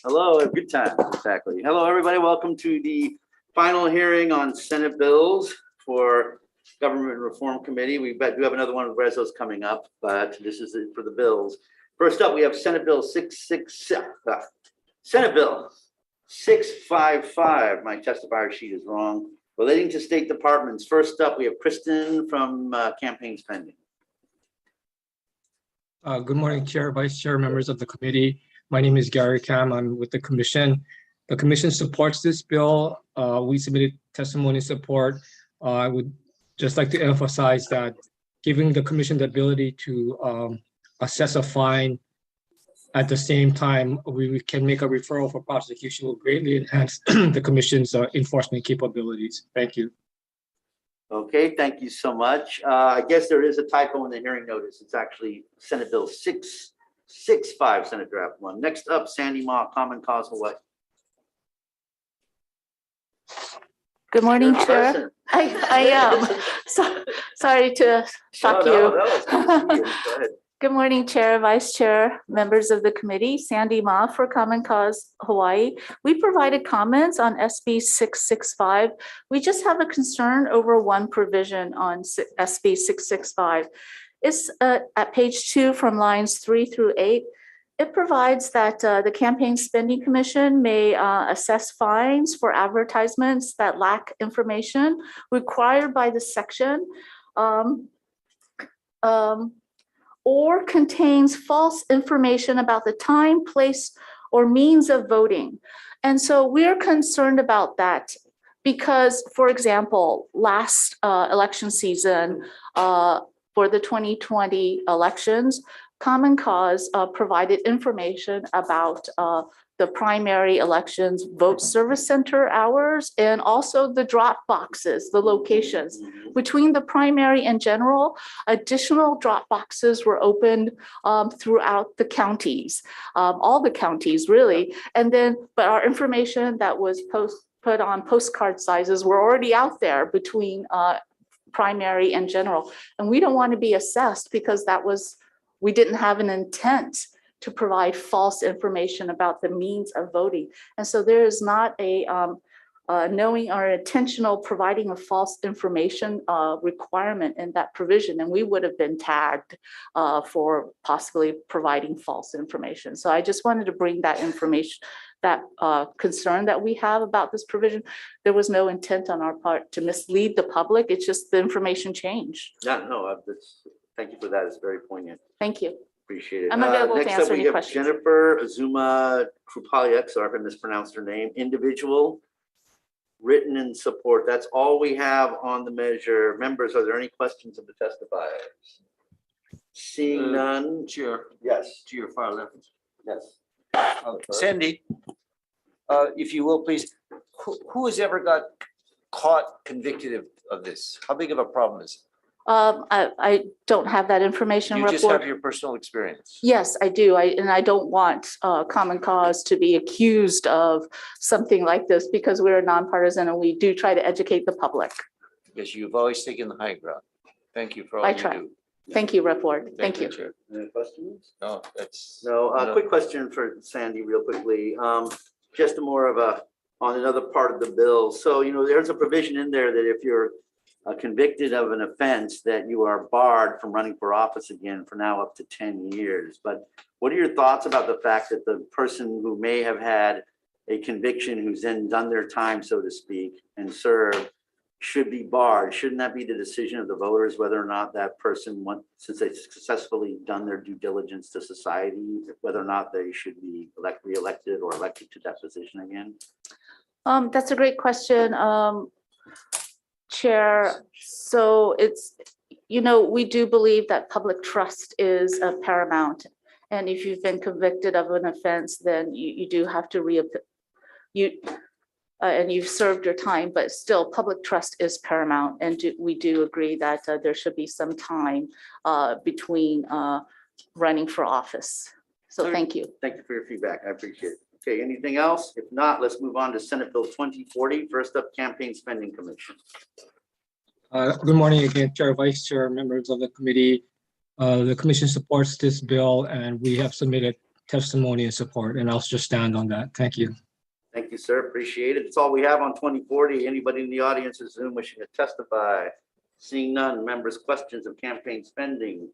Hello, good time, exactly. Hello, everybody. Welcome to the final hearing on Senate bills for Government Reform Committee. We do have another one of Rezos coming up, but this is it for the bills. First up, we have Senate Bill 655. My testifier sheet is wrong. Relating to state departments. First up, we have Kristen from campaign spending. Good morning, Chair, Vice Chair, members of the committee. My name is Gary Kam. I'm with the Commission. The Commission supports this bill. We submitted testimony support. I would just like to emphasize that giving the Commission the ability to assess a fine at the same time, we can make a referral for prosecution will greatly enhance the Commission's enforcement capabilities. Thank you. Okay, thank you so much. I guess there is a typo in the hearing notice. It's actually Senate Bill 665, Senate Draft 1. Next up, Sandy Ma, Common Cause Hawaii. Good morning, Chair. I am. Sorry to shock you. That was good to see you. Go ahead. Good morning, Chair, Vice Chair, members of the committee. Sandy Ma for Common Cause Hawaii. We provided comments on SB 665. We just have a concern over one provision on SB 665. It's at page 2 from lines 3 through 8. It provides that the Campaign Spending Commission may assess fines for advertisements that lack information required by the section. Or contains false information about the time, place, or means of voting. And so we're concerned about that because, for example, last election season for the 2020 elections, Common Cause provided information about the primary elections, vote service center hours, and also the drop boxes, the locations. Between the primary and general, additional drop boxes were opened throughout the counties, all the counties really. And then, but our information that was put on postcard sizes were already out there between primary and general. And we don't want to be assessed because we didn't have an intent to provide false information about the means of voting. And so there is not a knowing or intentional providing of false information requirement in that provision. And we would have been tagged for possibly providing false information. So I just wanted to bring that information, that concern that we have about this provision. There was no intent on our part to mislead the public. It's just the information changed. Yeah, no, thank you for that. It's very poignant. Thank you. Appreciate it. I'm available to answer any questions. Jennifer Azuma Krupaliak, sorry if I mispronounced her name, individual, written in support. That's all we have on the measure. Members, are there any questions of the testifiers? Seeing none. Chair. Yes. To your far left. Yes. Sandy, if you will, please, who has ever got caught convicted of this? How big of a problem is it? I don't have that information. You just have your personal experience. Yes, I do. And I don't want Common Cause to be accused of something like this because we're nonpartisan and we do try to educate the public. Because you've always taken the high ground. Thank you for all I you try. do. Thank you, Rep. Ward. Thank you. Chair. Any questions? No, that's. No, quick question for Sandy real quickly. Just more of on another part of the bill. So, there's a provision in there that if you're convicted of an offense that you are barred from running for office again for now up to 10 years. But what are your thoughts about the fact that the person who may have had a conviction who's then done their time, so to speak, and served should be barred? Shouldn't that be the decision of the voters, whether or not that person, since they've successfully done their due diligence to society, whether or not they should be re-elected or elected to that position again? That's a great question. Chair, so it's, we do believe that public trust is paramount. And if you've been convicted of an offense, then you do have to and you've served your time, but still public trust is paramount. And we do agree that there should be some time between running for office. So thank you. Thank you for your feedback. I appreciate it. Okay, anything else? If not, let's move on to Senate Bill 2040. First up, Campaign Spending Commission. Good morning again, Chair, Vice Chair, members of the committee. The commission supports this bill and we have submitted testimony and support, and I'll just stand on that. Thank you. Thank you, sir. Appreciate it. That's all we have on 2040. Anybody in the audience or Zoom wishing to testify? Seeing none, members' questions of campaign spending.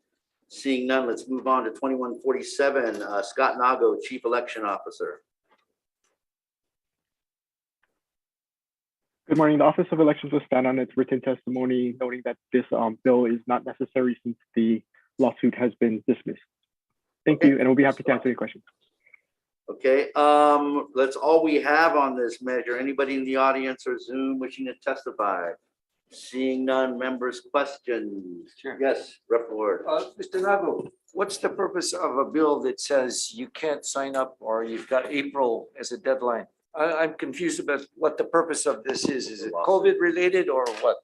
Seeing none, let's move on to 2147. Scott Nago, Chief Election Officer. Good morning. The Office of Elections will stand on its written testimony, noting that this bill is not necessary since the lawsuit has been dismissed. Thank you, and we'll be happy to answer your questions. Okay, that's all we have on this measure. Anybody in the audience or Zoom wishing to testify? Seeing none, members' questions. Sure. Yes, Rep. Ward. Mr. Nago, what's the purpose of a bill that says you can't sign up or you've got April as a deadline? I'm confused about what the purpose of this is. Is it COVID related or what?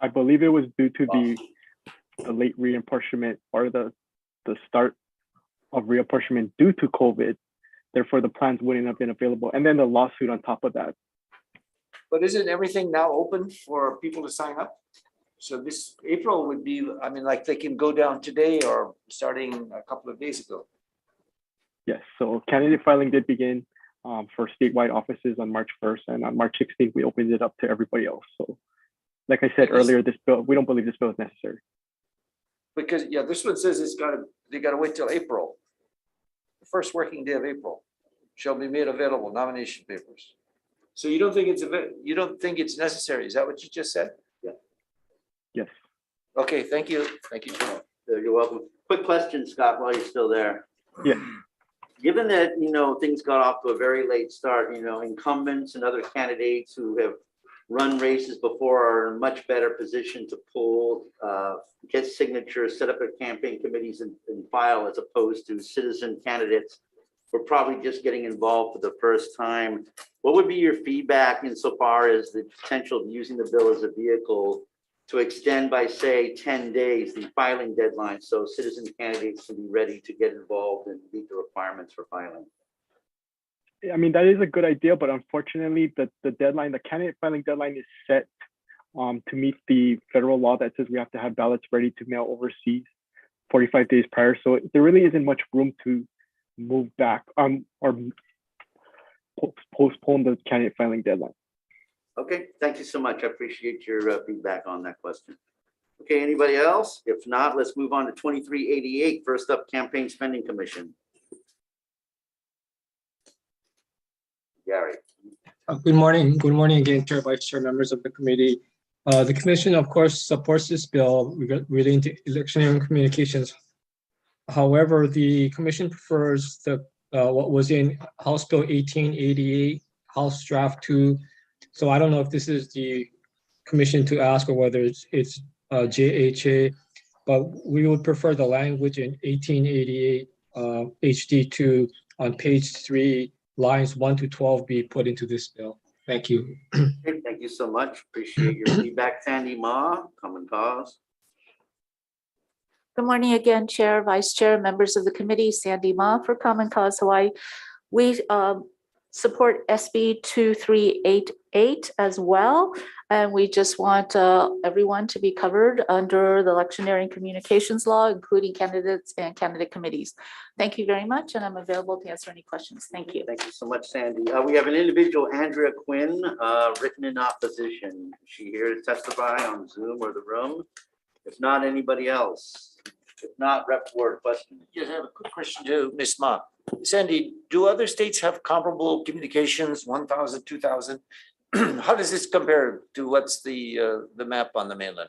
I believe it was due to the late reapportionment or the start of reapportionment due to COVID. Therefore, the plans wouldn't have been available. And then the lawsuit on top of that. But isn't everything now open for people to sign up? So this April would be, I mean, like they can go down today or starting a couple of days ago. Yes, so candidate filing did begin for statewide offices on March 1st. And on March 16th, we opened it up to everybody else. So like I said earlier, this bill, we don't believe this bill is necessary. Because, yeah, this one says they gotta wait till April. The first working day of April shall be made available, nomination papers. So you don't think it's necessary? Is that what you just said? Yes. Okay, thank you. Thank you. You're welcome. Quick question, Scott, while you're still there. Yeah. Given that, things got off to a very late start, incumbents and other candidates who have run races before are in a much better position to pull, get signatures, set up their campaign committees and file, as opposed to citizen candidates who are probably just getting involved for the first time. What would be your feedback insofar as the potential of using the bill as a vehicle to extend by, say, 10 days the filing deadline so citizen candidates can be ready to get involved and meet the requirements for filing? I mean, that is a good idea, but unfortunately, the deadline, the candidate filing deadline is set to meet the federal law that says we have to have ballots ready to mail overseas 45 days prior. So there really isn't much room to move back or postpone the candidate filing deadline. Okay, thank you so much. I appreciate your feedback on that question. Okay, anybody else? If not, let's move on to 2388. First up, Campaign Spending Commission. Gary. Good morning. Good morning again, Chair, Vice Chair, members of the committee. The commission, of course, supports this bill relating to electioneering communications. However, the commission prefers what was in House Bill 1888, House Draft 2. So I don't know if this is the commission to ask or whether it's JHA, but we would prefer the language in 1888 HD2 on page 3, lines 1 to 12 be put into this bill. Thank you. Okay, thank you so much. Appreciate your feedback. Sandy Ma, Common Cause. Good morning again, Chair, Vice Chair, members of the committee, Sandy Ma for Common Cause Hawaii. We support SB 2388 as well. And we just want everyone to be covered under the electioneering communications law, including candidates and candidate committees. Thank you very much. And I'm available to answer any questions. Thank you. Thank you so much, Sandy. We have an individual, Andrea Quinn, written in opposition. Is she here to testify on Zoom or the room? If not, anybody else? If not, Rep. Ward, question. Yes, I have a quick question to Ms. Ma. Sandy, do other states have comparable communications, 1,000, 2,000? How does this compare to what's the map on the mainland?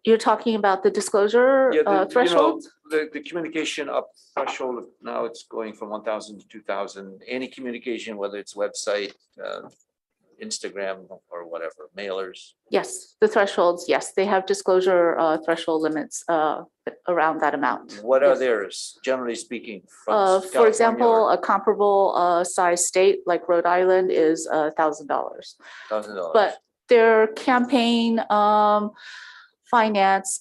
You're talking about the disclosure threshold? The communication up threshold, now it's going from 1,000 to 2,000. Any communication, whether it's website, Instagram or whatever, mailers. Yes, the thresholds, yes, they have disclosure threshold limits around that amount. What are Yes. theirs, generally speaking? from For California example, or a comparable size state like Rhode Island is $1,000. $1,000? But their campaign finance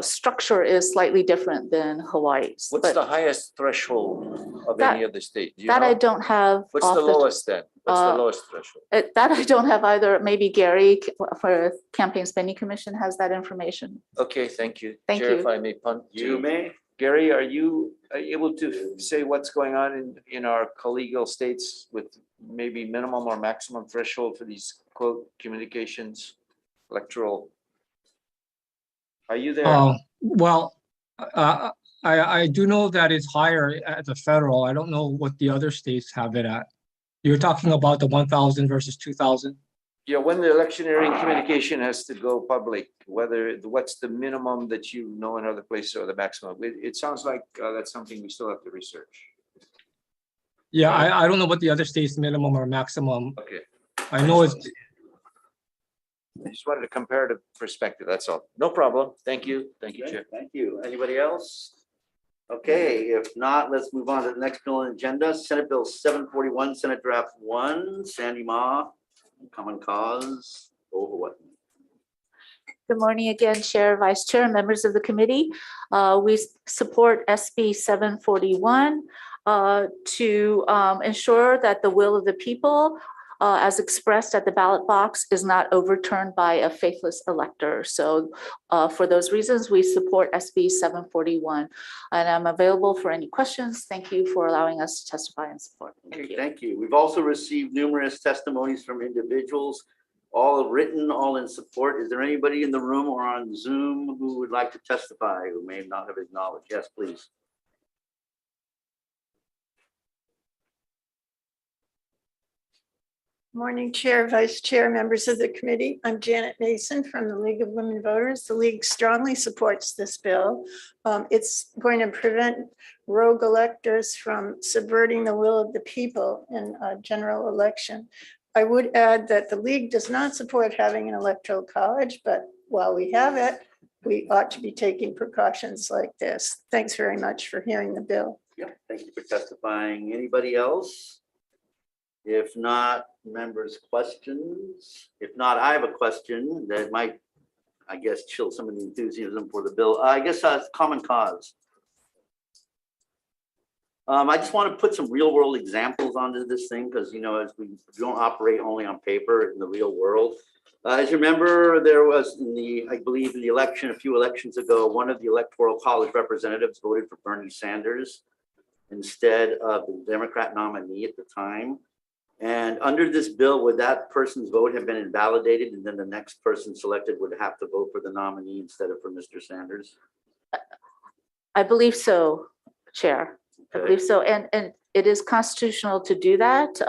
structure is slightly different than Hawaii's. What's But the highest threshold of That- any of the states? Do you that I know? don't have. What's off the lowest then? What's the uh, lowest threshold? That I don't have either. Maybe Gary for Campaign Spending Commission has that information. Okay, thank you. Thank Chair, you. if I may punt You to may. Gary, are you able to say what's going on in our collegial states with maybe minimum or maximum threshold for these quote communications, electoral? Are you there? Well, I do know that it's higher at the federal. I don't know what the other states have it at. You're talking about the 1,000 versus 2,000? Yeah, when the electioneering communication has to go public, what's the minimum that you know in other places or the maximum? It sounds like that's something we still have to research. Yeah, I don't know what the other states minimum or maximum. Okay. I know it's, I just wanted a comparative perspective, that's all. No problem. Thank you. Thank you, Okay, Chair. thank you. Anybody else? Okay, if not, let's move on to the next bill on the agenda. Senate Bill 741, Senate Draft 1, Sandy Ma, Common Cause, over what? Good morning again, Chair, Vice Chair, members of the committee. We support SB 741 to ensure that the will of the people as expressed at the ballot box is not overturned by a faithless elector. So for those reasons, we support SB 741. And I'm available for any questions. Thank you for allowing us to testify in support. Okay, thank you. We've also received numerous testimonies from individuals, all written, all in support. Is there anybody in the room or on Zoom who would like to testify who may not have acknowledged? Yes, please. Morning, Chair, Vice Chair, members of the committee. I'm Janet Mason from the League of Women Voters. The League strongly supports this bill. It's going to prevent rogue electors from subverting the will of the people in a general election. I would add that the League does not support having an electoral college, but while we have it, we ought to be taking precautions like this. Thanks very much for hearing the bill. Yeah, thank you for testifying. Anybody else? If not, members' questions. If not, I have a question that might, I guess, chill some of the enthusiasm for the bill. I guess Common Cause. I just want to put some real world examples onto this thing because, you know, as we don't operate only on paper in the real world. As you remember, there was I believe in the election, a few elections ago, one of the Electoral College representatives voted for Bernie Sanders instead of the Democrat nominee at the time. And under this bill, would that person's vote have been invalidated and then the next person selected would have to vote for the nominee instead of for Mr. Sanders? I believe so, Chair. I believe so. And it is constitutional to do that.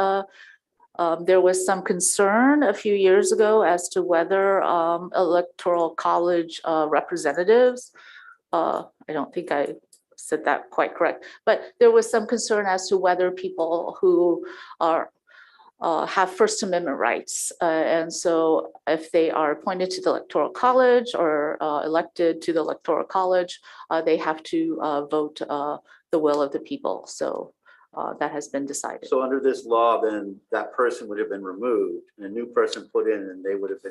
There was some concern a few years ago as to whether Electoral College representatives, I don't think I said that quite correct, but there was some concern as to whether people who are have First Amendment rights. And so if they are appointed to the Electoral College or elected to the Electoral College, they have to vote the will of the people. So that has been decided. So under this law, then that person would have been removed and a new person put in and they would have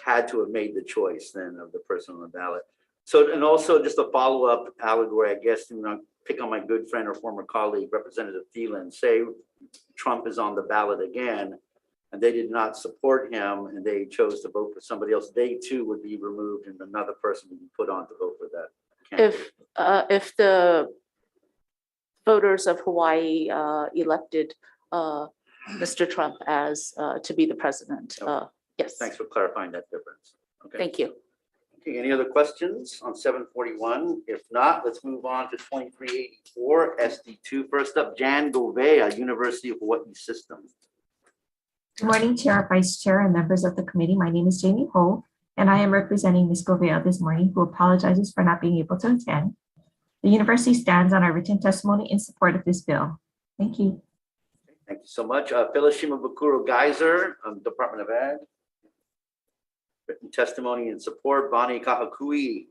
had to have made the choice then of the person on the ballot. So, and also just a follow-up allegory, I guess, you know, pick on my good friend or former colleague, Representative Thielen, say Trump is on the ballot again, and they did not support him and they chose to vote for somebody else, they too would be removed and another person would be put on to vote for that candidate. If the voters of Hawaii elected Mr. Trump as to be the president, yes. Thanks for clarifying that difference. Okay. Thank you. Okay, any other questions on 741? If not, let's move on to 2384 SD2. First up, Jan Govea, University of Hawaii System. Good morning, Chair, Vice Chair, and members of the committee. My name is Jamie Ho, and I am representing Ms. Govea this morning, who apologizes for not being able to attend. The university stands on our written testimony in support of this bill. Thank you. Thank you so much. Phyllis Shimabukuro Geyser, Department of Ed. Written testimony in support, Bonnie Kahakui,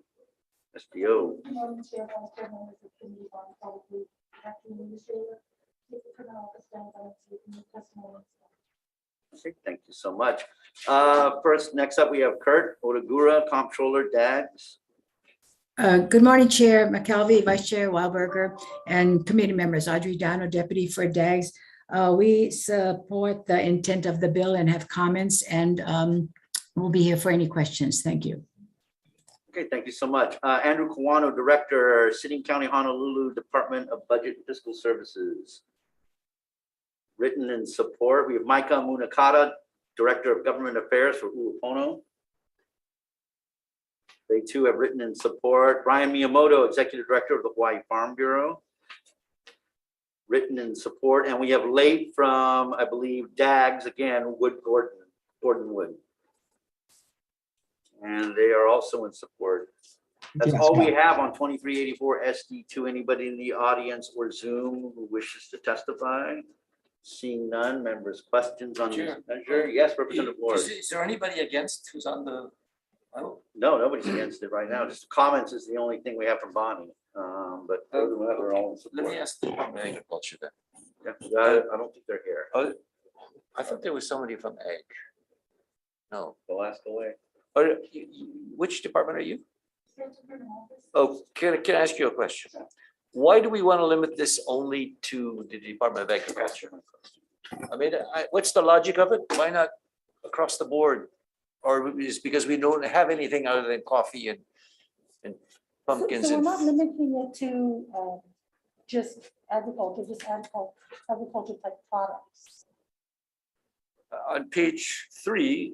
SDO. Okay, thank you so much. Next up, we have Kurt Odagura, Comptroller, DAGS. Good morning, Chair McKelvey, Vice Chair Wildberger, and committee members. Audrey Dano, Deputy for DAGS. We support the intent of the bill and have comments, and we'll be here for any questions. Thank you. Okay, thank you so much. Andrew Kawano, Director, City and County Honolulu Department of Budget and Fiscal Services. Written in support, we have Micah Munakata, Director of Government Affairs for Uapono. They too have written in support. Brian Miyamoto, Executive Director of the Hawaii Farm Bureau. Written in support. And we have late from, I believe, DAGS, again, Gordon Wood. And they are also in support. That's Yes, all we have on 2384 SD2. Anybody in the audience or Zoom who wishes to testify? Seeing none, members, questions on this Chair. measure? Yes, Representative Ward. Is there anybody against who's on the? Oh, No, nobody's against it right now. Just comments is the only thing we have from Bonnie. But other than that, we're all in let me support. ask the Department of Agriculture then. Yeah, I don't think they're here. Oh, I thought there was somebody from Ag. No. They'll ask away. Which department are you? Oh, can I ask you a question? Why do we want to limit this only to the Department of Agriculture? I mean, what's the logic of it? Why not across the board? Or is it because we don't have anything other than coffee and pumpkins So we're and not limiting it to just agriculture type products. on page 3,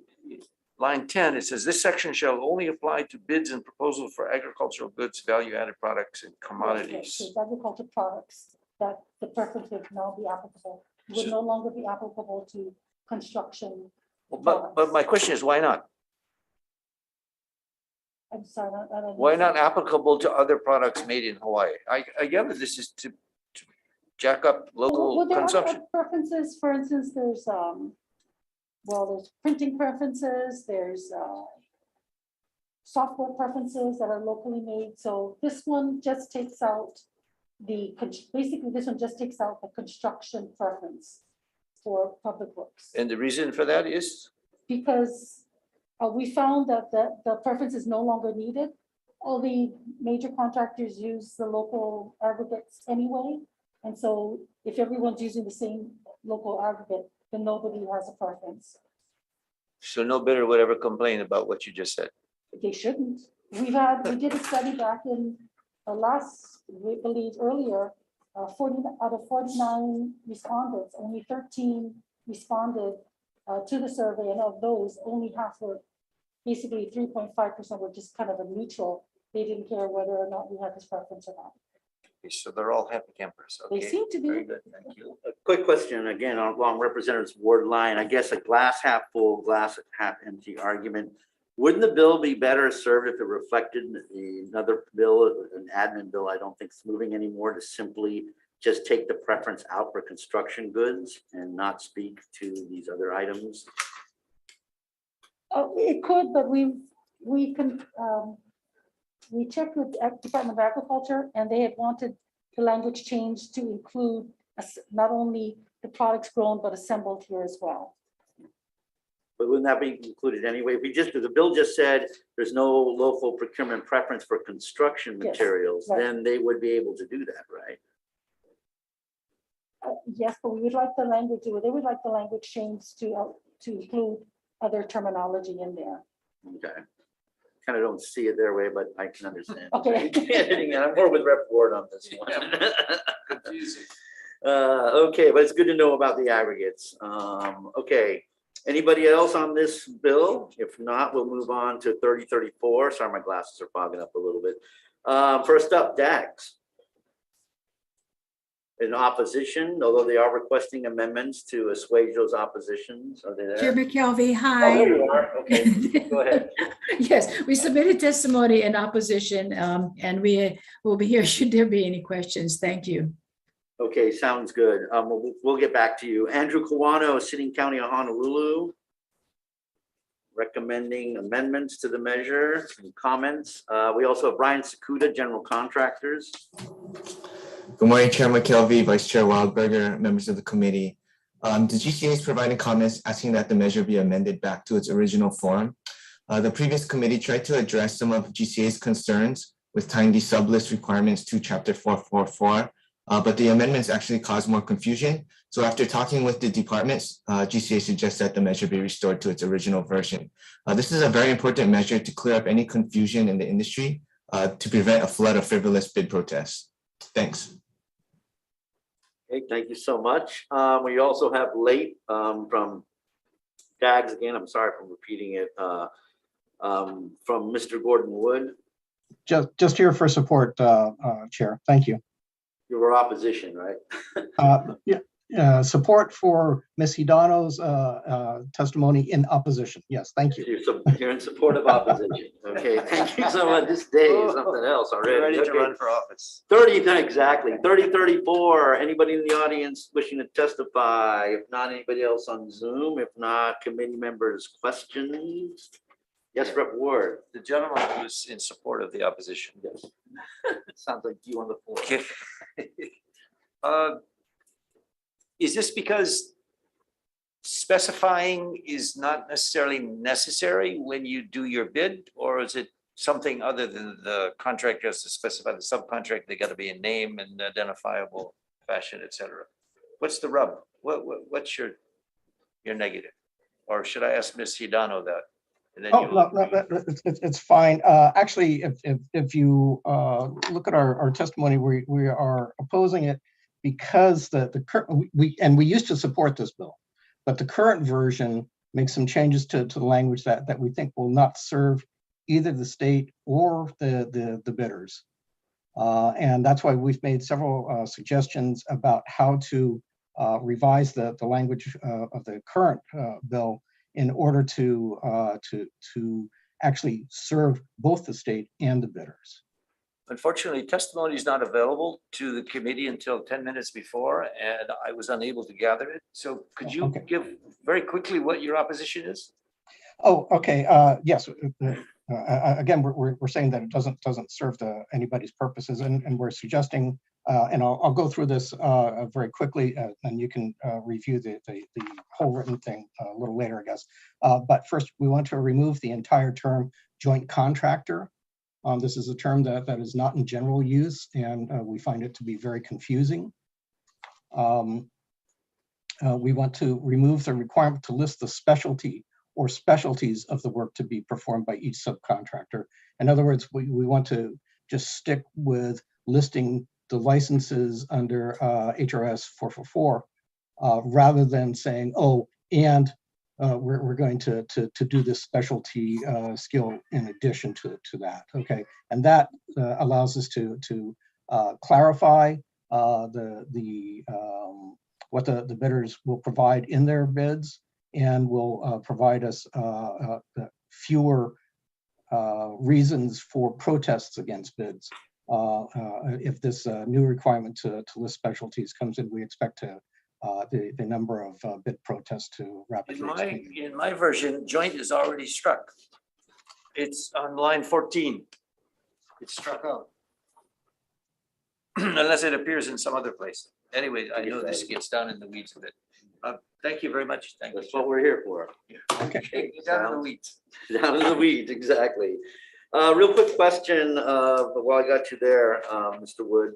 line 10, it says this section shall only apply to bids and proposals for agricultural goods, value-added products and commodities. So it's agriculture products that the preference would now be applicable, would no longer be applicable to construction. But my question is, why not? I'm sorry, I don't. Why not applicable to other products made in Hawaii? I gather this is to jack up local Well, there are consumption. preferences, for instance, there's there's printing preferences, there's software preferences that are locally made. So this one just takes out basically this one just takes out the construction preference for public works. And the reason for that is? Because we found that the preference is no longer needed. All the major contractors use the local aggregates anyway. And so if everyone's using the same local aggregate, then nobody has a preference. So no bidder would ever complain about what you just said. They shouldn't. We did a study back in we believe earlier, 40 out of 49 respondents, only 13 responded to the survey. And of those, only half were, basically 3.5% were just kind of a neutral. They didn't care whether or not we had this preference or not. Okay, so they're all happy campers. They Okay, seem to be. very good, thank you. A quick question again along Representative Ward line. I guess a glass half full, glass half empty argument. Wouldn't the bill be better served if it reflected another bill, an admin bill I don't think is moving anymore, to simply just take the preference out for construction goods and not speak to these other items? It could, but we checked with the Department of Agriculture, and they had wanted the language change to include not only the products grown, but assembled here as well. But wouldn't that be included anyway? If the bill just said there's no local procurement preference for construction Yes, materials, right. then they would be able to do that, right? Yes, but we would like the language, they would like the language changed to include other terminology in there. Okay. Kind of don't see it their way, but I can understand. Okay. I'm more with Rep Ward on this one. Confusing. Okay, but it's good to know about the aggregates. Okay. Anybody else on this bill? If not, we'll move on to 3034. Sorry, my glasses are fogging up a little bit. First up, DAGs. In opposition, although they are requesting amendments to assuage those oppositions. Are they there? Chair McKelvey, Oh, hi. there you are. Okay, go ahead. Yes, we submitted testimony in opposition, and we will be here should there be any questions. Thank you. Okay, sounds good. We'll get back to you. Andrew Kawano, City and County of Honolulu. Recommending amendments to the measure and comments. We also have Brian Sakuda, General Contractors. Good morning, Chair McKelvey, Vice Chair Wildberger, members of the committee. The GCA is providing comments asking that the measure be amended back to its original form. The previous committee tried to address some of GCA's concerns with tying the sublist requirements to Chapter 444 but the amendments actually caused more confusion. So after talking with the departments, GCA suggests that the measure be restored to its original version. This is a very important measure to clear up any confusion in the industry to prevent a flood of frivolous bid protests. Thanks. Okay, thank you so much. We also have late from DAGS again. I'm sorry for repeating it. From Mr. Gordon Wood. Just here for support, Chair. Thank you. You were opposition, right? Yeah, support for Ms. Hidano's testimony in opposition. Yes, thank you. You're in support of opposition. Okay, thank you so much. This day is something else already. Ready to Okay. run for office. 30, exactly. 3034. Anybody in the audience wishing to testify? If not, anybody else on Zoom? If not, committee members' questions? Yes, Rep. Ward. The gentleman who's in support of the opposition. Yes. Sounds like you on the floor. Okay. Is this because specifying is not necessarily necessary when you do your bid, or is it something other than the contractor has to specify the subcontract? They got to be a name and identifiable fashion, et cetera. What's the rub? What's your negative? Or should I ask Ms. Hidano that? And then Oh, you- no, it's fine. Actually, if you look at our testimony, we are opposing it because the current, we used to support this bill, but the current version makes some changes to the language that we think will not serve either the state or the bidders. And that's why we've made several suggestions about how to revise the language of the current bill in order to actually serve both the state and the bidders. Unfortunately, testimony is not available to the committee until 10 minutes before, and I was unable to gather it. So could you Okay. give very quickly what your opposition is? Oh, okay. Yes. Again, we're saying that it doesn't serve anybody's purposes, and we're suggesting, and I'll go through this very quickly, and you can review the whole written thing a little later, I guess. But first, we want to remove the entire term joint contractor. This is a term that is not in general use, and we find it to be very confusing. We want to remove the requirement to list the specialty or specialties of the work to be performed by each subcontractor. In other words, we want to just stick with listing the licenses under HRS 444 rather than saying, oh, and we're going to do this specialty skill in addition to that. Okay, and that allows us to clarify what the bidders will provide in their bids, and will provide us fewer reasons for protests against bids. If this new requirement to list specialties comes in, we expect the number of bid protests to rapidly expand. In my version, joint is already struck. It's on line 14. It's struck out. Unless it appears in some other place. Anyway, I know this gets down in the weeds a bit. Thank you very much. Thank you. That's what we're here for. Okay. Down in the weeds. Down in the weeds, exactly. Real quick question, while I got you there, Mr. Wood.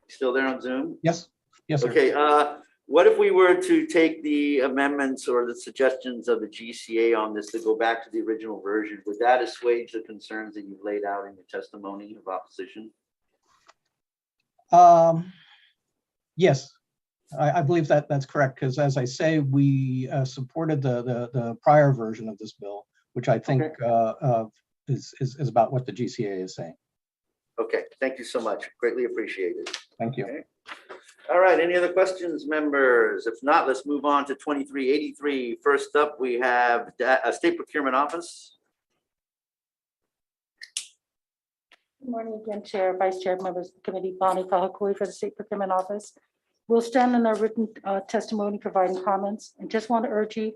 Still there on Zoom? Yes, yes, sir. Okay, what if we were to take the amendments or the suggestions of the GCA on this to go back to the original version? Would that assuage the concerns that you've laid out in your testimony of opposition? Yes, I believe that's correct, because as I say, we supported the prior version of this bill, which I think is about what the GCA is saying. Okay, thank you so much. Greatly appreciated. Thank you. Okay. All right, any other questions, members? If not, let's move on to 2383. First up, we have a State Procurement Office. Good morning again, Chair, Vice Chair, members of the committee, Bonnie Kahakui for the State Procurement Office. We'll stand in our written testimony providing comments, and just want to urge you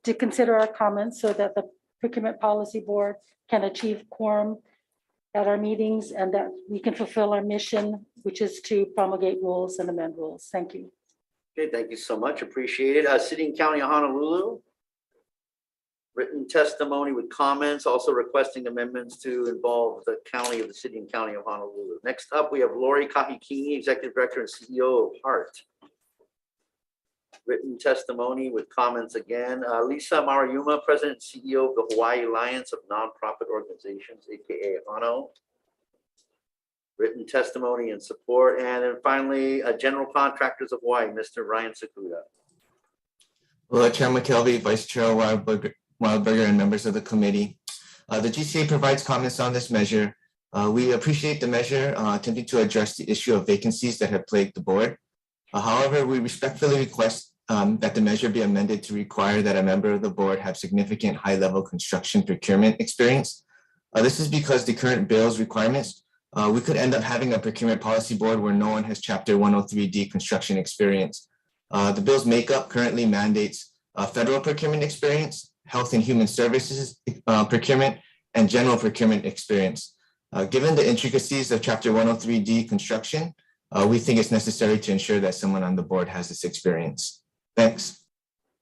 to consider our comments so that the Procurement Policy Board can achieve quorum at our meetings and that we can fulfill our mission, which is to promulgate rules and amend rules. Thank you. Okay, thank you so much. Appreciate it. City and County of Honolulu. Written testimony with comments, also requesting amendments to involve the county of the city and county of Honolulu. Next up, we have Lori Kahikini, Executive Director and CEO of HEART. Written testimony with comments again. Lisa Maruyama, President and CEO of the Hawaii Alliance of Nonprofit Organizations, AKA HANO. Written testimony and support. And then finally, General Contractors of Hawaii, Mr. Ryan Sakuda. Hello, Chair McKelvey, Vice Chair Wildberger, and members of the committee. The GCA provides comments on this measure. We appreciate the measure attempting to address the issue of vacancies that have plagued the board. However, we respectfully request that the measure be amended to require that a member of the board have significant high-level construction procurement experience. This is because the current bill's requirements, we could end up having a procurement policy board where no one has Chapter 103D construction experience. The bill's makeup currently mandates federal procurement experience, health and human services procurement, and general procurement experience. Given the intricacies of Chapter 103D construction, we think it's necessary to ensure that someone on the board has this experience. Thanks.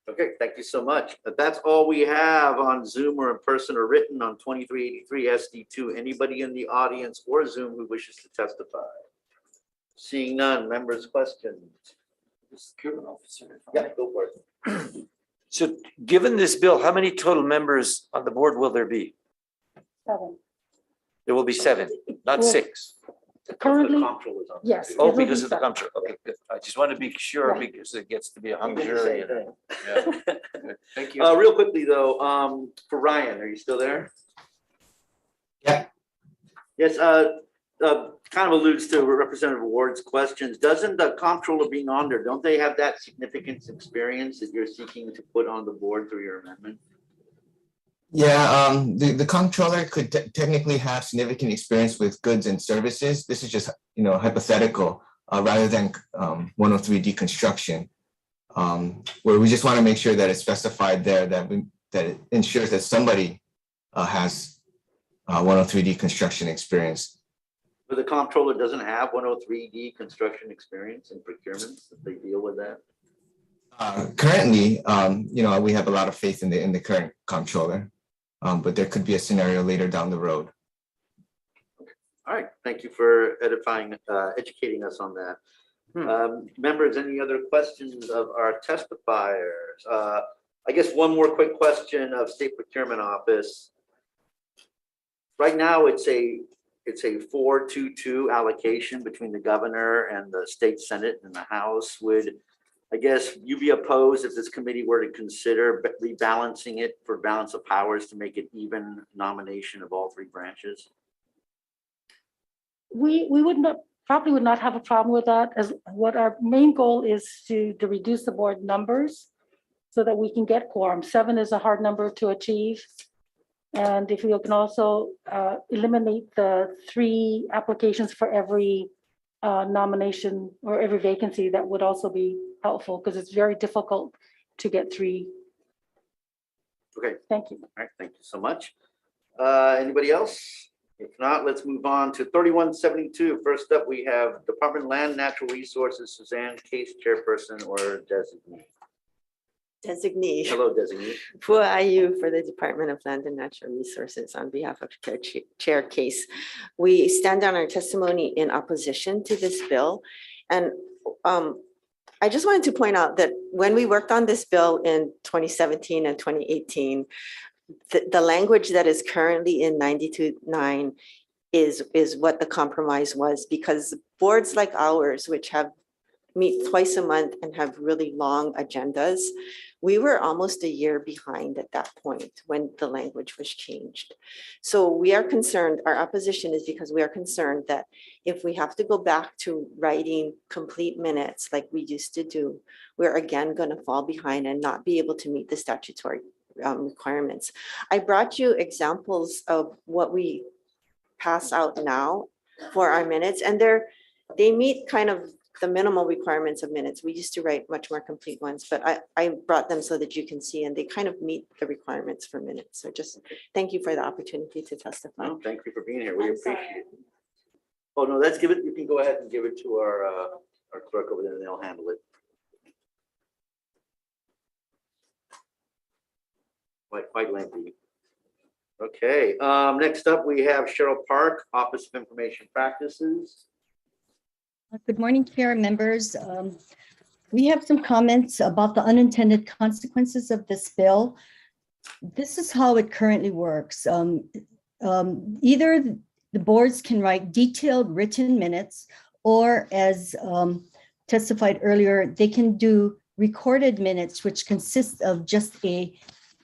Okay, thank you so much. That's all we have on Zoom or in person or written on 2383 SD2. Anybody in the audience or Zoom who wishes to testify? Seeing none, members' questions? Procurement officer. Yeah, go for it. So given this bill, how many total members on the board will there be? 7. There will be 7, not Well, 6. Currently, The comptroller's on. yes. Oh, it will because be of the 7. comptroller. Okay, good. I just want to be sure Yeah. because it gets to be a You did the same Hungarian. thing. Yeah. Good. Thank you. Real quickly though, for Ryan, are you still there? Yeah. Yes, kind of alludes to Representative Ward's questions. Doesn't the comptroller being on there, don't they have that significant experience that you're seeking to put on the board through your amendment? Yeah, the comptroller could technically have significant experience with goods and services. This is just, hypothetical rather than 103D construction, where we just want to make sure that it's specified there that it ensures that somebody has 103D construction experience. But the comptroller doesn't have 103D construction experience in procurement, that they deal with that? Currently, we have a lot of faith in the current comptroller, but there could be a scenario later down the road. All right, thank you for educating us on that. Members, any other questions of our testifiers? I guess one more quick question of State Procurement Office. Right now, it's a 4-2-2 allocation between the governor and the state senate and the House. Would, I guess, you be opposed if this committee were to consider rebalancing it for balance of powers to make it even nomination of all 3 branches? We probably would not have a problem with that, as what our main goal is to reduce the board numbers so that we can get quorum. 7 is a hard number to achieve. And if we can also eliminate the 3 applications for every nomination or every vacancy, that would also be helpful because it's very difficult to get 3. Okay. Thank you. All right, thank you so much. Anybody else? If not, let's move on to 3172. First up, we have Department of Land Natural Resources, Suzanne Case, Chairperson or Designee. Designee. Hello, Designee. Who are you for the Department of Land and Natural Resources on behalf of Chair Case? We stand on our testimony in opposition to this bill. And I just wanted to point out that when we worked on this bill in 2017 and 2018, the language that is currently in 92.9 is what the compromise was, because boards like ours, which meet twice a month and have really long agendas, we were almost a year behind at that point when the language was changed. So we are concerned, our opposition is because we are concerned that if we have to go back to writing complete minutes like we used to do, we're again going to fall behind and not be able to meet the statutory requirements. I brought you examples of what we pass out now for our minutes, and they meet kind of the minimal requirements of minutes. We used to write much more complete ones, but I brought them so that you can see, and they kind of meet the requirements for minutes. So just thank you for the opportunity to testify. No, thank you for being here. We appreciate it. Oh, no, let's give it, you can go ahead and give it to our clerk over there and they'll handle it. quite lengthy. Okay, next up, we have Cheryl Park, Office of Information Practices. Good morning, Chair and members. We have some comments about the unintended consequences of this bill. This is how it currently works. Either the boards can write detailed written minutes, or as testified earlier, they can do recorded minutes, which consists of just the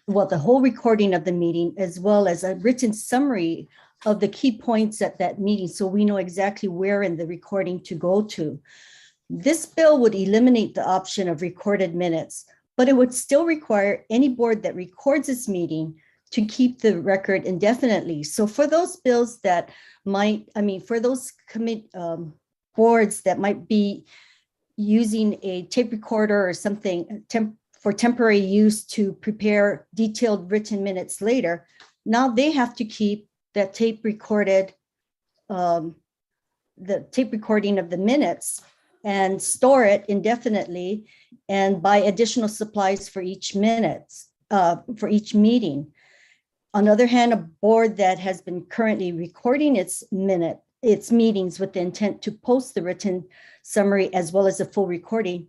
whole recording of the meeting, as well as a written summary of the key points at that meeting, so we know exactly where in the recording to go to. This bill would eliminate the option of recorded minutes, but it would still require any board that records its meeting to keep the record indefinitely. So for those bills that for those boards that might be using a tape recorder or something for temporary use to prepare detailed written minutes later, now they have to keep that tape recording of the minutes and store it indefinitely and buy additional supplies for each for each meeting. On the other hand, a board that has been currently recording its meetings with the intent to post the written summary as well as a full recording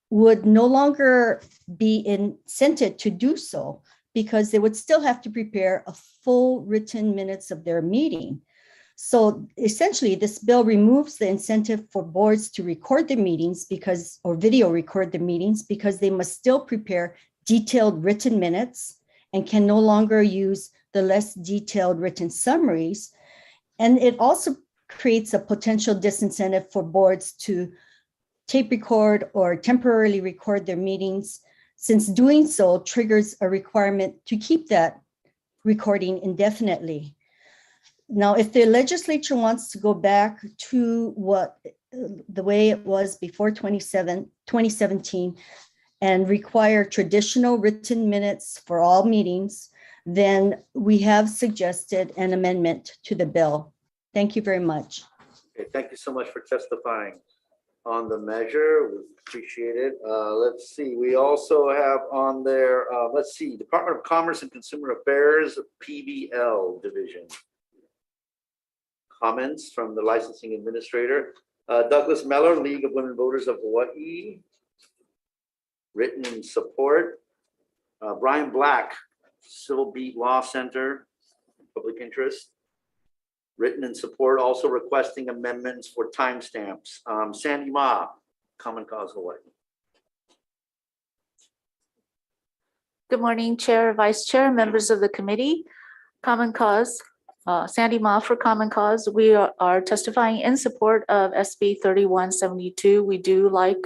would no longer be incented to do so, because they would still have to prepare a full written minutes of their meeting. So essentially, this bill removes the incentive for boards to record their meetings or video record their meetings, because they must still prepare detailed written minutes and can no longer use the less detailed written summaries. And it also creates a potential disincentive for boards to tape record or temporarily record their meetings, since doing so triggers a requirement to keep that recording indefinitely. Now, if the legislature wants to go back to the way it was before 2017 and require traditional written minutes for all meetings, then we have suggested an amendment to the bill. Thank you very much. Okay, thank you so much for testifying on the measure. We appreciate it. Let's see, we also have on there, Department of Commerce and Consumer Affairs, PBL division. Comments from the licensing administrator. Douglas Meller, League of Women Voters of Hawaii. Written in support. Brian Black, Civil Beat Law Center, Public Interest. Written in support, also requesting amendments for timestamps. Sandy Ma, Common Cause Hawaii. Good morning, Chair, Vice Chair, members of the committee. Common Cause, Sandy Ma for Common Cause. We are testifying in support of SB 3172. We do like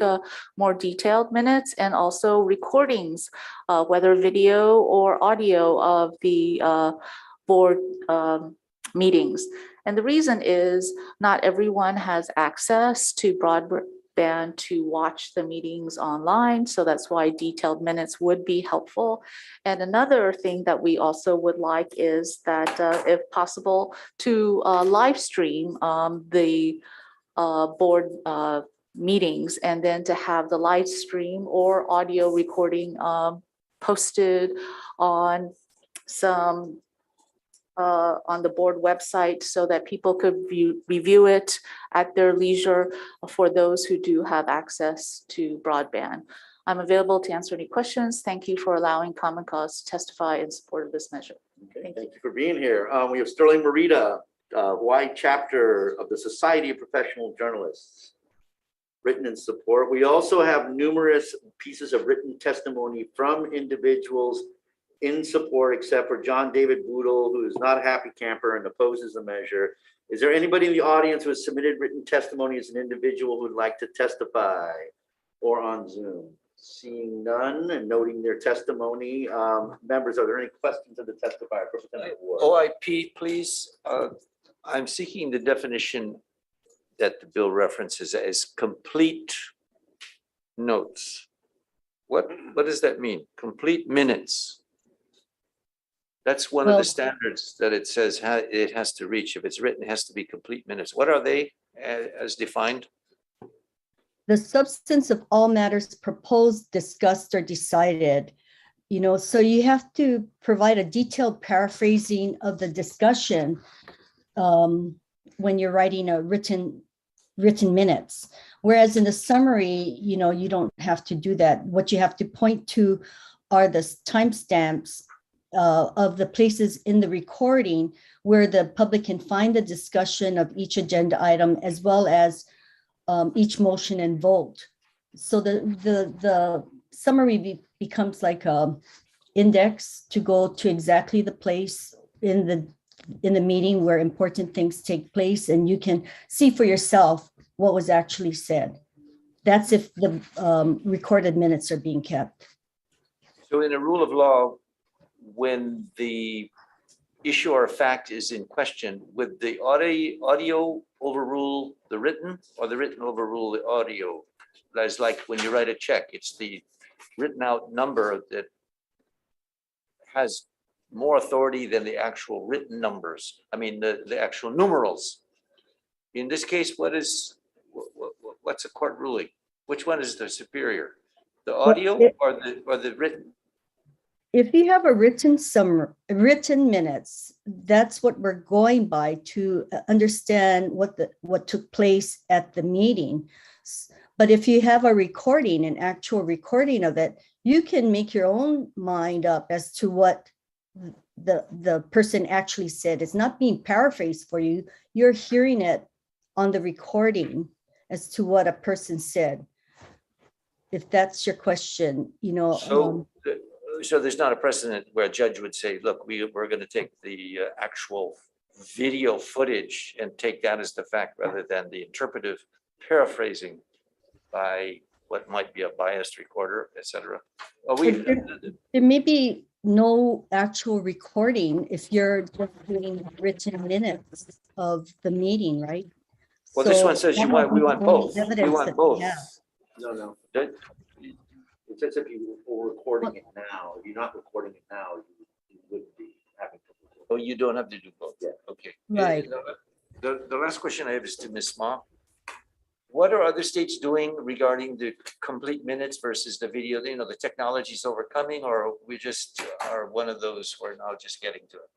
more detailed minutes and also recordings, whether video or audio of the board meetings. And the reason is not everyone has access to broadband to watch the meetings online. So that's why detailed minutes would be helpful. And another thing that we also would like is that if possible to live stream the board meetings, and then to have the live stream or audio recording posted on some on the board website, so that people could review it at their leisure for those who do have access to broadband. I'm available to answer any questions. Thank you for allowing Common Cause to testify in support of this measure. Okay, thank you for being here. We have Sterling Morita, Hawaii chapter of the Society of Professional Journalists, written in support. We also have numerous pieces of written testimony from individuals in support, except for John David Boodle, who is not a happy camper and opposes the measure. Is there anybody in the audience who has submitted written testimony as an individual who would like to testify, or on Zoom? Seeing none and noting their testimony, members, are there any questions of the testifier? Representative Ward. OIP, please. I'm seeking the definition that the bill references as complete notes. What does that mean? Complete minutes. That's one of the standards that it says it has to reach. If it's written, it has to be complete minutes. What are they as defined? The substance of all matters proposed, discussed, or decided. So you have to provide a detailed paraphrasing of the discussion when you're writing a written minutes. Whereas in the summary, you don't have to do that. What you have to point to are the timestamps of the places in the recording where the public can find the discussion of each agenda item, as well as each motion and vote. So the summary becomes like a index to go to exactly the place in the meeting where important things take place, and you can see for yourself what was actually said. That's if the recorded minutes are being kept. So in a rule of law, when the issue or fact is in question, would the audio overrule the written, or the written overrule the audio? That's like when you write a check, it's the written out number that has more authority than the actual written numbers. I mean, the actual numerals. In this case, what's a court ruling? Which one is the superior? The audio or the written? If you have a written minutes, that's what we're going by to understand what took place at the meeting. But if you have a recording, an actual recording of it, you can make your own mind up as to what the person actually said. It's not being paraphrased for you. You're hearing it on the recording as to what a person said. If that's your question, So there's not a precedent where a judge would say, look, we're going to take the actual video footage and take that as the fact rather than the interpretive paraphrasing by what might be a biased recorder, et cetera. There may be no actual recording if you're just doing written minutes of the meeting, right? Well, this one says we want both. We want both. No. It says if you were recording it now, if you're not recording it now, you wouldn't be having to. Oh, you don't have to do both. Yeah. Okay. Right. The last question I have is to Ms. Ma. What are other states doing regarding the complete minutes versus the video? The technology is overcoming, or we just are one of those who are now just getting to it?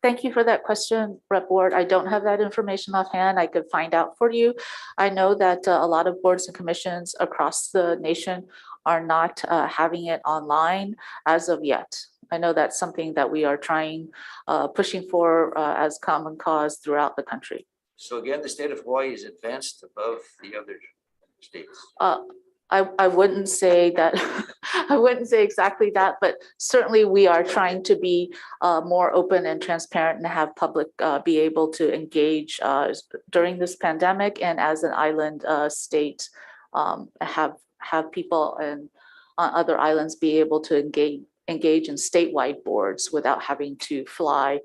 Thank you for that question, Rep. Ward. I don't have that information offhand. I could find out for you. I know that a lot of boards and commissions across the nation are not having it online as of yet. I know that's something that we are pushing for as common cause throughout the country. So again, the state of Hawaii is advanced above the other states. I wouldn't say that, I wouldn't say exactly that, but certainly we are trying to be more open and transparent and have public be able to engage during this pandemic, and as an island state, have people on other islands be able to engage in statewide boards without having to fly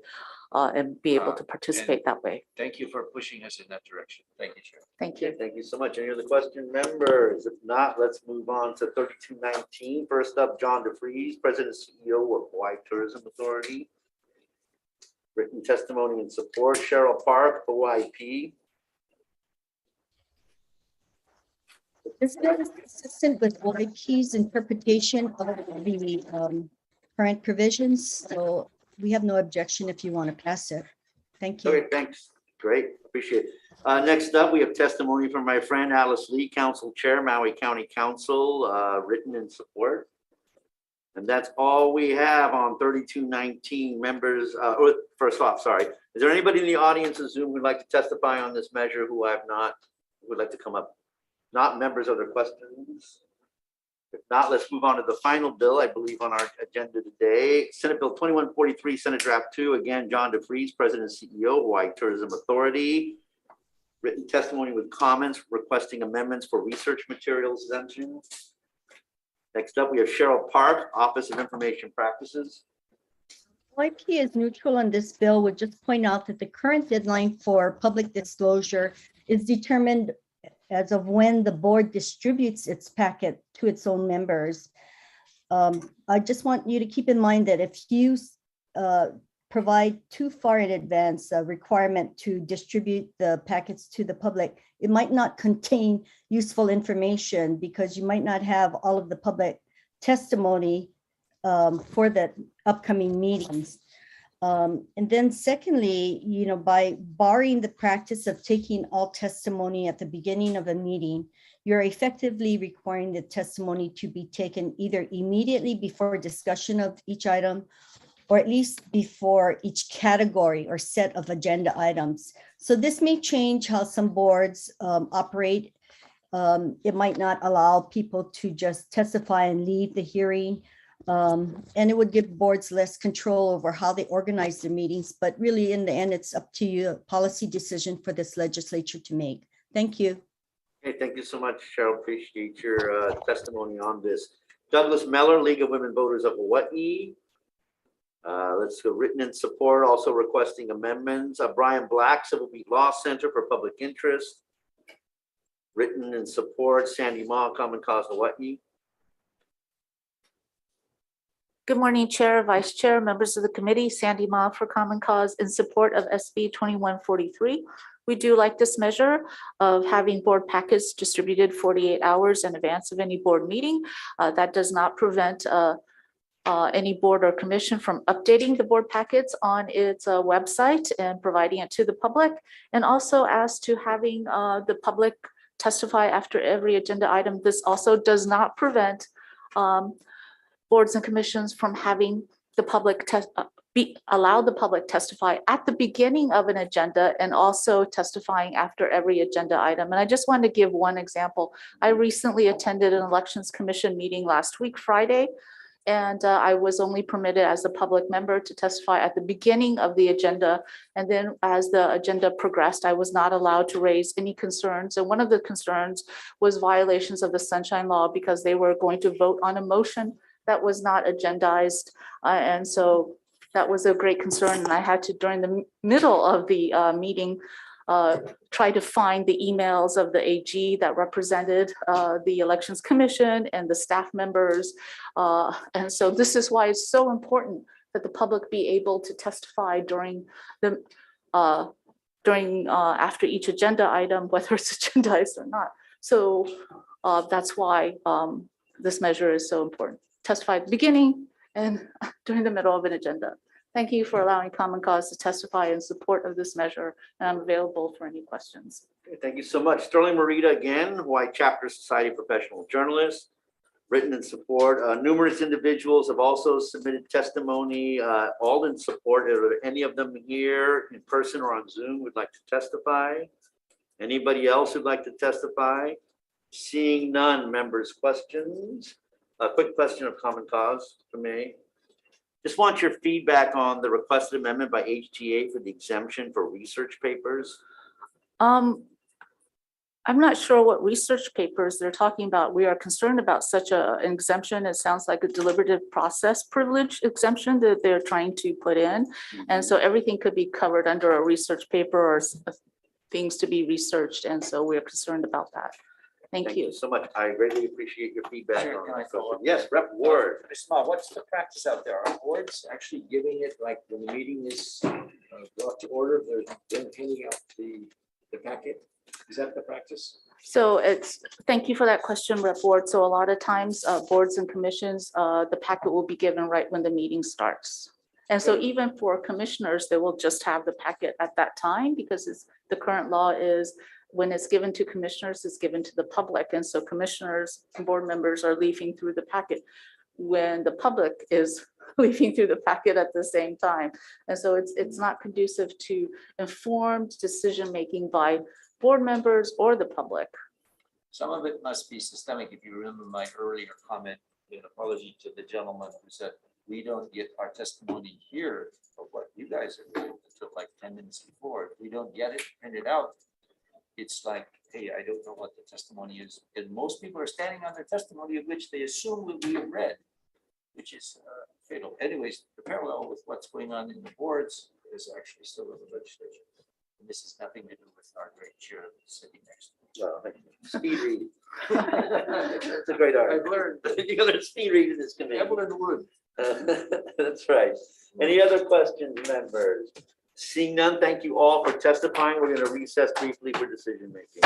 and be able to participate that way. Thank you for pushing us in that direction. Thank you, Chair. Thank you. Thank you so much. Any other question, members? If not, let's move on to 3219. First up, John DeFries, President and CEO of Hawaii Tourism Authority. Written testimony and support, Cheryl Park, OIP. This bill is consistent with OIP's interpretation of the current provisions, so we have no objection if you want to pass it. Thank you. Okay, thanks. Great, appreciate it. Next up, we have testimony from my friend Alice Lee, Council Chair, Maui County Council, written in support. And that's all we have on 3219 members. First off, sorry. Is there anybody in the audience of Zoom who'd like to testify on this measure who would like to come up? Not members, other questions? If not, let's move on to the final bill, I believe, on our agenda today. Senate Bill 2143, Senate Draft 2. Again, John DeFries, President and CEO, Hawaii Tourism Authority. Written testimony with comments requesting amendments for research materials exemption. Next up, we have Cheryl Park, Office of Information Practices. OIP is neutral on this bill. Would just point out that the current deadline for public disclosure is determined as of when the board distributes its packet to its own members. I just want you to keep in mind that if you provide too far in advance a requirement to distribute the packets to the public, it might not contain useful information because you might not have all of the public testimony for the upcoming meetings. And then secondly, by barring the practice of taking all testimony at the beginning of a meeting, you're effectively requiring the testimony to be taken either immediately before discussion of each item, or at least before each category or set of agenda items. So this may change how some boards operate. It might not allow people to just testify and leave the hearing. And it would give boards less control over how they organize their meetings. But really, in the end, it's up to you, a policy decision for this legislature to make. Thank you. Okay, thank you so much, Cheryl. Appreciate your testimony on this. Douglas Meller, League of Women Voters of Hawaii. Let's go written in support, also requesting amendments. Brian Black, Civil Beat Law Center for Public Interest. Written in support, Sandy Ma, Common Cause Hawaii. Good morning, Chair, Vice Chair, members of the committee. Sandy Ma for Common Cause in support of SB 2143. We do like this measure of having board packets distributed 48 hours in advance of any board meeting. That does not prevent any board or commission from updating the board packets on its website and providing it to the public. And also as to having the public testify after every agenda item, this also does not prevent boards and commissions from having the public allow the public testify at the beginning of an agenda and also testifying after every agenda item. And I just wanted to give one example. I recently attended an Elections Commission meeting last week, Friday, and I was only permitted as a public member to testify at the beginning of the agenda. And then as the agenda progressed, I was not allowed to raise any concerns. And one of the concerns was violations of the Sunshine Law because they were going to vote on a motion that was not agendized. And so that was a great concern. And I had to, during the middle of the meeting, try to find the emails of the AG that represented the Elections Commission and the staff members. And so this is why it's so important that the public be able to testify during the after each agenda item, whether it's agendized or not. So that's why this measure is so important. Testify at the beginning and during the middle of an agenda. Thank you for allowing Common Cause to testify in support of this measure, and I'm available for any questions. Okay, thank you so much. Sterling Morita again, Hawaii Chapter Society of Professional Journalists, written in support. Numerous individuals have also submitted testimony, all in support. Are there any of them here in person or on Zoom would like to testify? Anybody else who'd like to testify? Seeing none, members, questions? A quick question of Common Cause for me. Just want your feedback on the requested amendment by HTA for the exemption for research papers. I'm not sure what research papers they're talking about. We are concerned about such an exemption. It sounds like a deliberative process privilege exemption that they're trying to put in. And so everything could be covered under a research paper or things to be researched. And so we're concerned about that. Thank you So much. I greatly appreciate your feedback Sure, on can I that follow question. up? Yes, Rep. Ward. What's the practice out there? Are boards actually giving it, like when the meeting is brought to order, they're handing out the packet? Is that the practice? So thank you for that question, Rep. Ward. So a lot of times boards and commissions, the packet will be given right when the meeting starts. And so even for commissioners, they will just have the packet at that time because the current law is when it's given to commissioners, it's given to the public. And so commissioners and board members are leafing through the packet when the public is leafing through the packet at the same time. And so it's not conducive to informed decision-making by board members or the public. Some of it must be systemic. If you remember my earlier comment, an apology to the gentleman who said, we don't get our testimony here of what you guys are doing until like 10 minutes before. If we don't get it printed out, it's like, hey, I don't know what the testimony is. And most people are standing on their testimony of which they assume will be read, which is fatal. Anyways, the parallel with what's going on in the boards is actually still in the legislature. And this has nothing to do with our great chair sitting next to me. Well, speed reading. That's a great article. I've learned. You gotta speed read in this committee. Evelyn Wood. That's right. Any other questions, members? Seeing none, thank you all for testifying. We're going to recess briefly for decision making.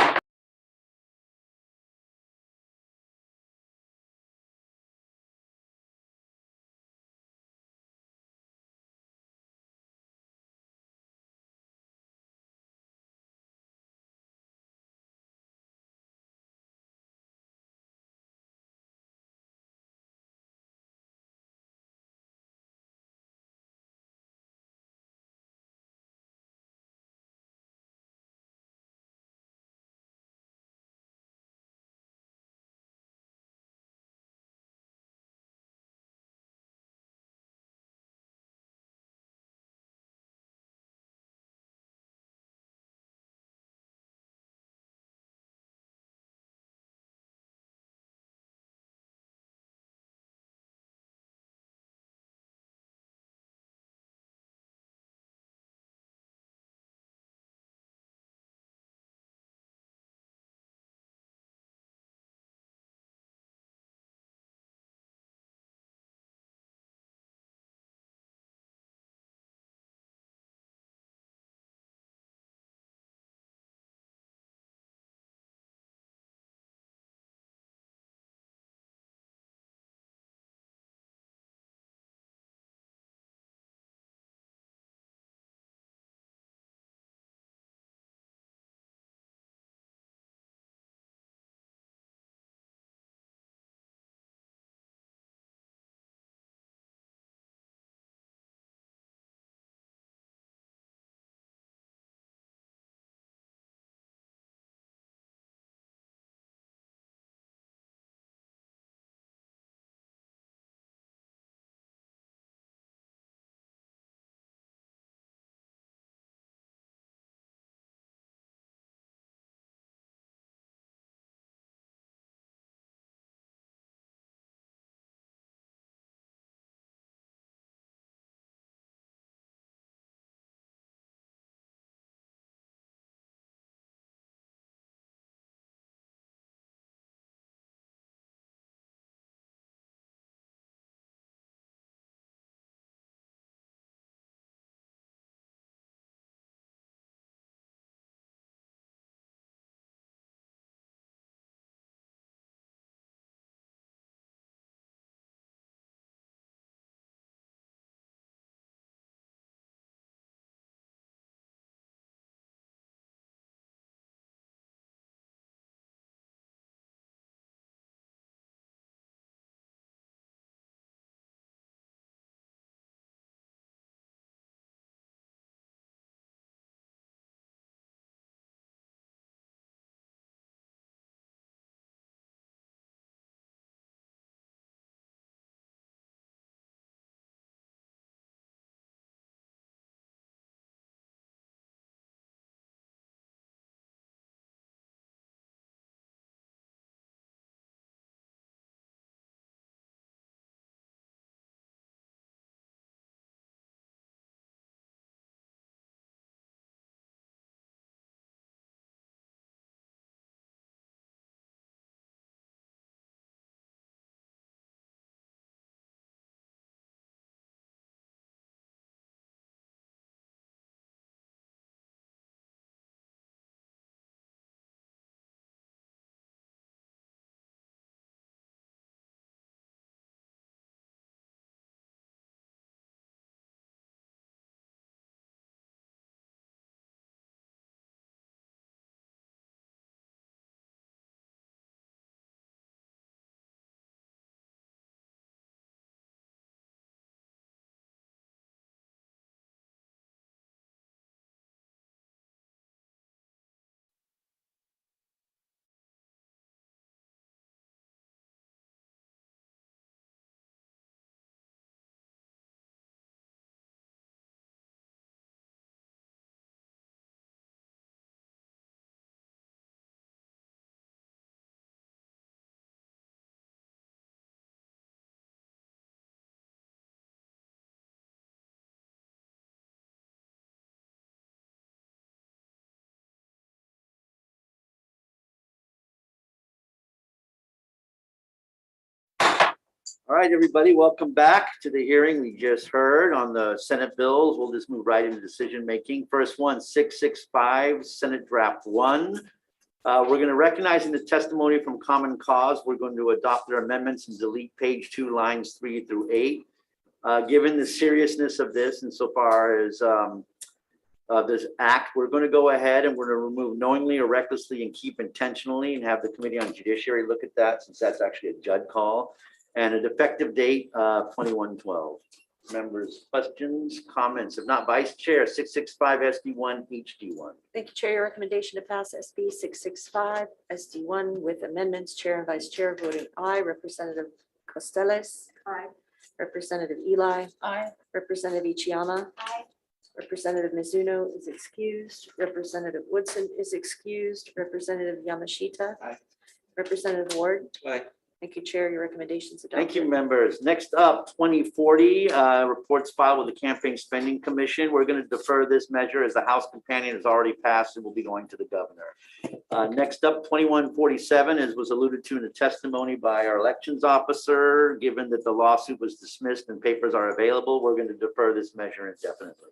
All right, everybody, welcome back to the hearing we just heard on the Senate bills. We'll just move right into decision making. First one, 665, Senate Draft 1. We're going to recognize in the testimony from Common Cause, we're going to adopt their amendments and delete page 2, lines 3 through 8. Given the seriousness of this insofar as this act, we're going to go ahead and we're going to remove knowingly or recklessly and keep intentionally and have the Committee on Judiciary look at that, since that's actually a judge call. And an effective date, 21/12. Members, questions, comments? If not, Vice Chair, 665 SD1 HD1. Thank you, Chair. Your recommendation to pass SB 665 SD1 with amendments, Chair and Vice Chair voting aye. Representative Costello. Aye. Representative Eli. Aye. Representative Ichiyama. Aye. Representative Mizuno is excused. Representative Woodson is excused. Representative Yamashita. Aye. Representative Ward. Aye. Thank you, Chair. Your recommendations adopted. Thank you, members. Next up, 2040, reports filed with the Campaign Spending Commission. We're going to defer this measure as the House companion has already passed and will be going to the governor. Next up, 2147, as was alluded to in the testimony by our elections officer, given that the lawsuit was dismissed and papers are available, we're going to defer this measure indefinitely.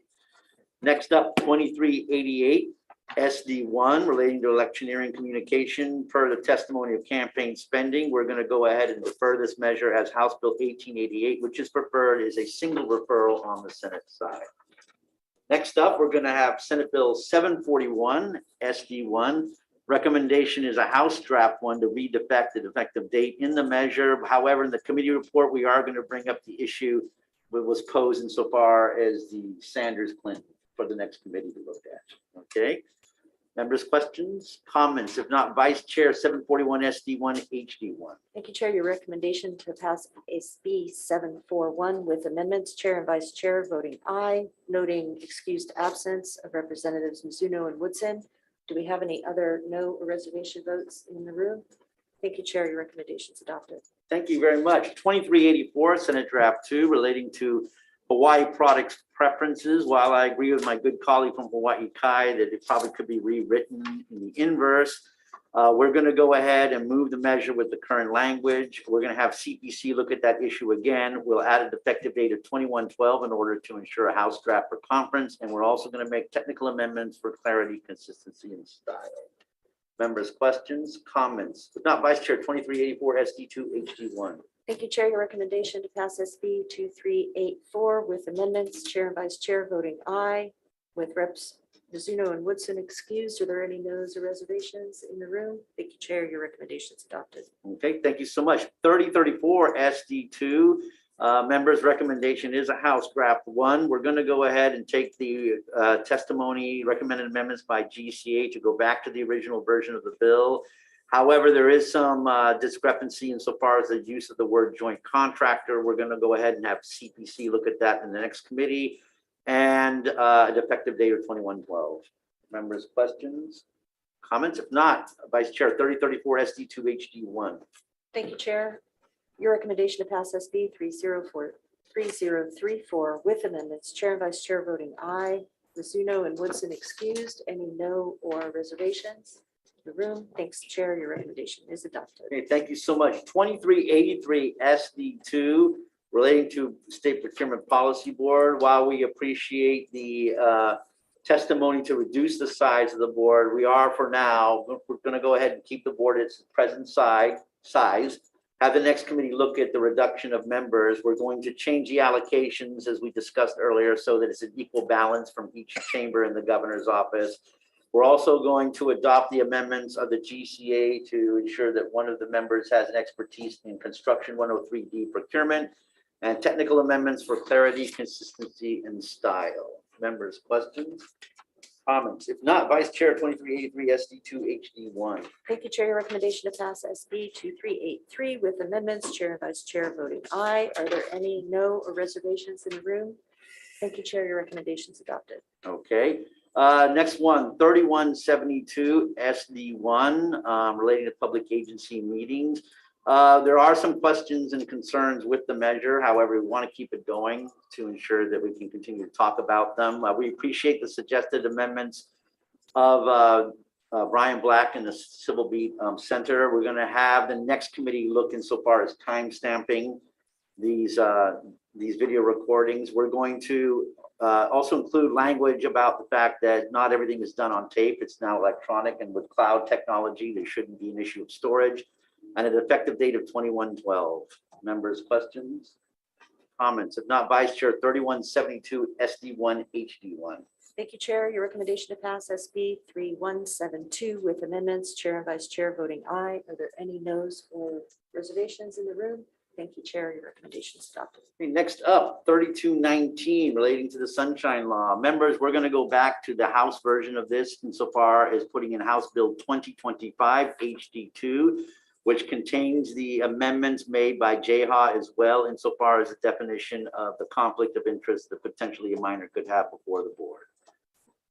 Next up, 2388. SD1 relating to electioneering communication. Per the testimony of campaign spending, we're going to go ahead and defer this measure as House Bill 1888, which is preferred as a single referral on the Senate side. Next up, we're going to have Senate Bill 741 SD1. Recommendation is a House Draft 1 to read the effective date in the measure. However, in the committee report, we are going to bring up the issue that was posed insofar as the Sanders-Clinton for the next committee to look at. Okay. Members, questions, comments? If not, Vice Chair, 741 SD1 HD1. Thank you, Chair. Your recommendation to pass SB 741 with amendments, Chair and Vice Chair voting aye, noting excused absence of Representatives Mizuno and Woodson. Do we have any other no or reservation votes in the room? Thank you, Chair. Your recommendation is adopted. Thank you very much. 2384, Senate Draft 2 relating to Hawaii products preferences. While I agree with my good colleague from Hawaii Kai that it probably could be rewritten in the inverse, we're going to go ahead and move the measure with the current language. We're going to have CPC look at that issue again. We'll add an effective date of 21/12 in order to ensure a House draft for conference. And we're also going to make technical amendments for clarity, consistency, and style. Members, questions, comments? If not, Vice Chair, 2384 SD2 HD1. Thank you, Chair. Your recommendation to pass SB 2384 with amendments, Chair and Vice Chair voting aye, with Reps Mizuno and Woodson excused. Are there any no's or reservations in the room? Thank you, Chair. Your recommendation is adopted. Okay, thank you so much. 3034 SD2. Members' recommendation is a House Draft 1. We're going to go ahead and take the testimony recommended amendments by GCA to go back to the original version of the bill. However, there is some discrepancy insofar as the use of the word joint contractor. We're going to go ahead and have CPC look at that in the next committee, and an effective date of 21/12. Members, questions, comments? If not, Vice Chair, 3034 SD2 HD1. Thank you, Chair. Your recommendation to pass SB 3034 with amendments, Chair and Vice Chair voting aye, Mizuno and Woodson excused. Any no or reservations? The room. Thanks, Chair. Your recommendation is adopted. Okay, thank you so much. 2383 SD2 relating to State Procurement Policy Board. While we appreciate the testimony to reduce the size of the board, we are for now, we're going to go ahead and keep the board at its present size. Have the next committee look at the reduction of members. We're going to change the allocations as we discussed earlier so that it's an equal balance from each chamber in the governor's office. We're also going to adopt the amendments of the GCA to ensure that one of the members has an expertise in construction 103D procurement, and technical amendments for clarity, consistency, and style. Members, questions, comments? If not, Vice Chair, 2383 SD2 HD1. Thank you, Chair. Your recommendation to pass SB 2383 with amendments, Chair and Vice Chair voting aye. Are there any no or reservations in the room? Thank you, Chair. Your recommendation is adopted. Okay. Next one, 3172 SD1 relating to public agency meetings. There are some questions and concerns with the measure. However, we want to keep it going to ensure that we can continue to talk about them. We appreciate the suggested amendments of Brian Black and the Civil Beat Center. We're going to have the next committee look insofar as time stamping these video recordings. We're going to also include language about the fact that not everything is done on tape. It's now electronic, and with cloud technology, there shouldn't be an issue of storage. And an effective date of 21/12. Members, questions, comments? If not, Vice Chair, 3172 SD1 HD1. Thank you, Chair. Your recommendation to pass SB 3172 with amendments, Chair and Vice Chair voting aye. Are there any noes or reservations in the room? Thank you, Chair. Your recommendation is adopted. Okay, next up, 3219 relating to the Sunshine Law. Members, we're going to go back to the House version of this insofar as putting in House Bill 2025 HD2, which contains the amendments made by JHA as well insofar as the definition of the conflict of interest that potentially a minor could have before the board.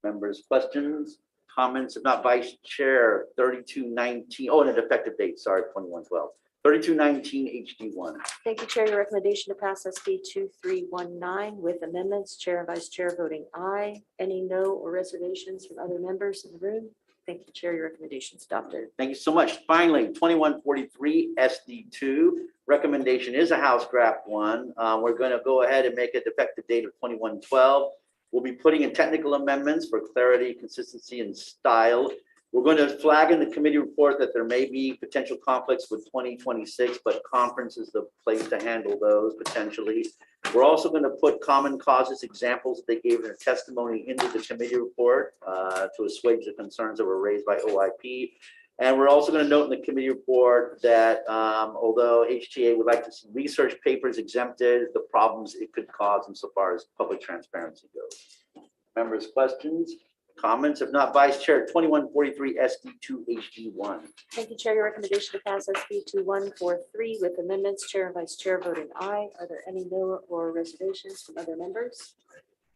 Members, questions, comments? If not, Vice Chair, 3219, and an effective date, sorry, 21/12. 3219 HD1. Thank you, Chair. Your recommendation to pass SB 2319 with amendments, Chair and Vice Chair voting aye. Any no or reservations from other members in the room? Thank you, Chair. Your recommendation is adopted. Thank you so much. Finally, 2143 SD2. Recommendation is a House draft one. We're going to go ahead and make it effective date of 21/12. We'll be putting in technical amendments for clarity, consistency, and style. We're going to flag in the committee report that there may be potential conflicts with 2026, but conference is the place to handle those potentially. We're also going to put common causes examples that they gave in their testimony into the committee report to assuage the concerns that were raised by OIP. And we're also going to note in the committee report that although HTA would like to see research papers exempted, the problems it could cause insofar as public transparency goes. Members, questions, comments? If not, Vice Chair, 2143 SD2 HD1. Thank you, Chair. Your recommendation to pass SB 2143 with amendments, Chair and Vice Chair voting aye. Are there any no or reservations from other members?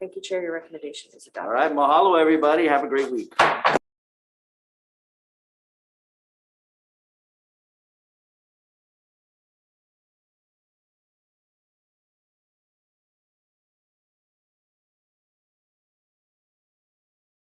Thank you, Chair. Your recommendation is adopted. All right, mahalo, everybody. Have a great week.